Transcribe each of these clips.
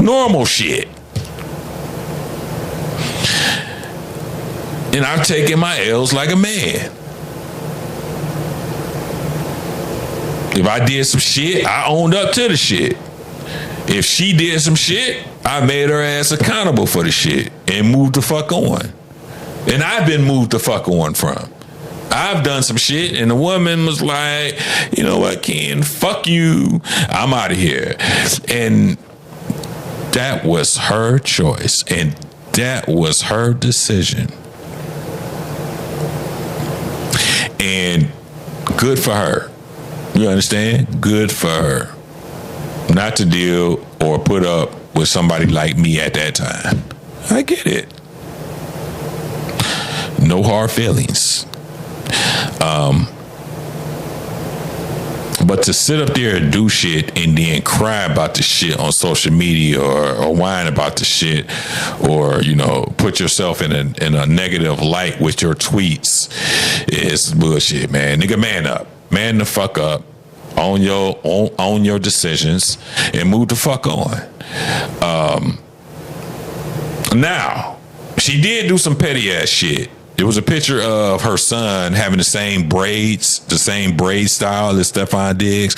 Normal shit. And I've taken my L's like a man. If I did some shit, I owned up to the shit. If she did some shit, I made her ass accountable for the shit and moved the fuck on. And I've been moved the fuck on from. I've done some shit and the woman was like, you know what, Ken, fuck you. I'm out of here. And that was her choice. And that was her decision. And good for her. You understand? Good for her. Not to deal or put up with somebody like me at that time. I get it. No hard feelings. But to sit up there and do shit and then cry about the shit on social media or whine about the shit or, you know, put yourself in a negative light with your tweets is bullshit, man. Nigga, man up. Man the fuck up. Own your decisions and move the fuck on. Now, she did do some petty ass shit. There was a picture of her son having the same braid style as Stefan Diggs.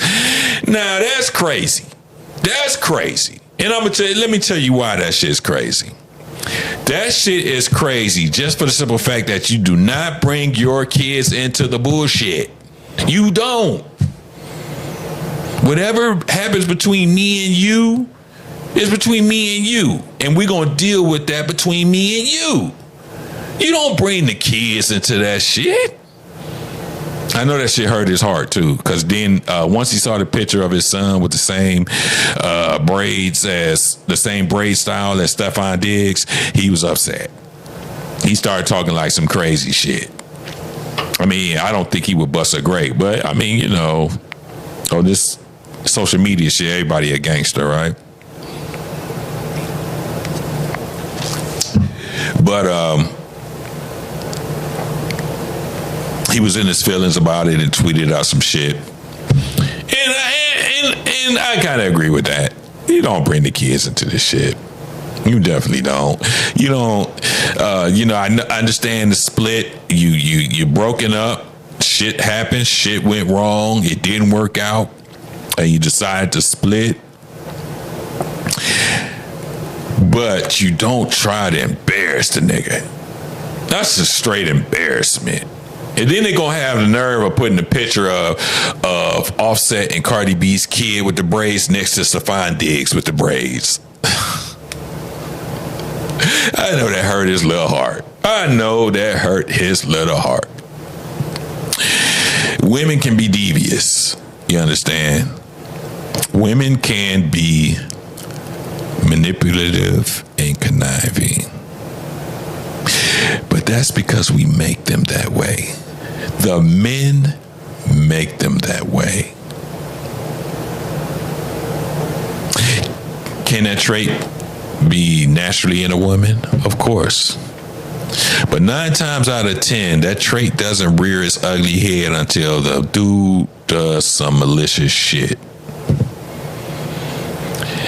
Now that's crazy. That's crazy. And let me tell you why that shit's crazy. That shit is crazy just for the simple fact that you do not bring your kids into the bullshit. You don't. Whatever happens between me and you is between me and you. And we're going to deal with that between me and you. You don't bring the kids into that shit. I know that shit hurt his heart too, because then once he saw the picture of his son with the same braids as the same braid style as Stefan Diggs, he was upset. He started talking like some crazy shit. I mean, I don't think he would bust a grape, but I mean, you know, this social media shit, everybody a gangster, right? But he was in his feelings about it and tweeted out some shit. And I kind of agree with that. You don't bring the kids into this shit. You definitely don't. You don't. I understand the split. You broken up. Shit happened. Shit went wrong. It didn't work out, and you decided to split. But you don't try to embarrass the nigga. That's a straight embarrassment. And then they're going to have the nerve of putting a picture of Offset and Cardi B's kid with the braids next to Stefan Diggs with the braids. I know that hurt his little heart. Women can be devious. You understand? Women can be manipulative and conniving. But that's because we make them that way. The men make them that way. Can that trait be naturally in a woman? Of course. But 9 times out of 10, that trait doesn't rear its ugly head until the dude does some malicious shit.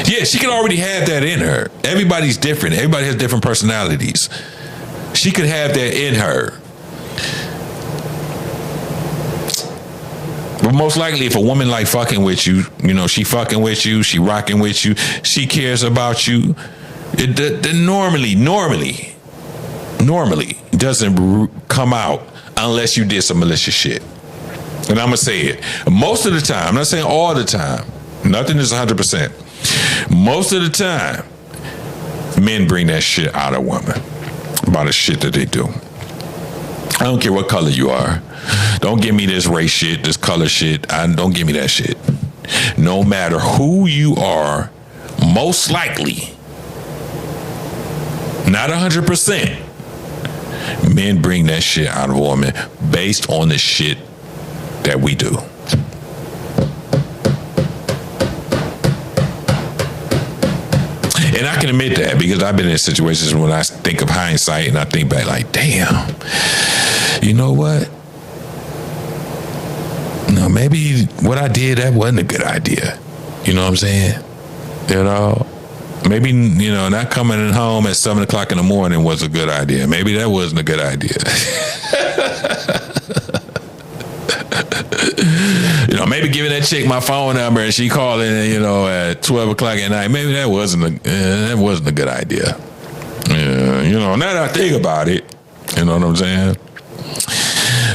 Yeah, she can already have that in her. Everybody's different. Everybody has different personalities. She could have that in her. But most likely, if a woman like fucking with you, you know, she fucking with you, she rocking with you, she cares about you, it normally doesn't come out unless you did some malicious shit. And I'm going to say it. Most of the time, I'm not saying all the time. Nothing is 100%. Most of the time, men bring that shit out of women about the shit that they do. I don't care what color you are. Don't give me this race shit, this color shit. Don't give me that shit. No matter who you are, most likely, not 100%, men bring that shit out of women based on the shit that we do. And I can admit that because I've been in situations when I think of hindsight and I think back like, damn, you know what? No, maybe what I did, that wasn't a good idea. You know what I'm saying? You know? Maybe, not coming home at 7 o'clock in the morning was a good idea. Maybe that wasn't a good idea. Maybe giving that chick my phone number and she calling, at 12 o'clock at night. Maybe that wasn't a good idea. Now that I think about it, you know what I'm saying?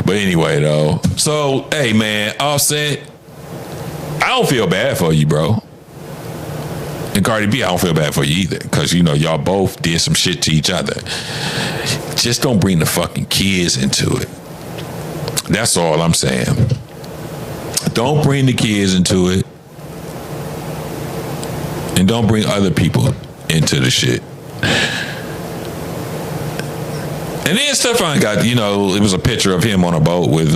But anyway, though. So, hey, man, Offset, I don't feel bad for you, bro. And Cardi B, I don't feel bad for you either. Because, y'all both did some shit to each other. Just don't bring the fucking kids into it. That's all I'm saying. Don't bring the kids into it. And don't bring other people into the shit. And then Stefan got, it was a picture of him on a boat with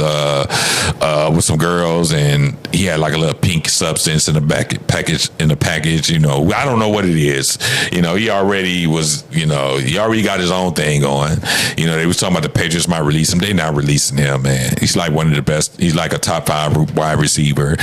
some girls, and he had like a little pink substance in the package. I don't know what it is. He already was, he already got his own thing going. They was talking about the Patriots might release him. They not releasing him, man. He's like one of the best. He's like a top 5 wide receiver.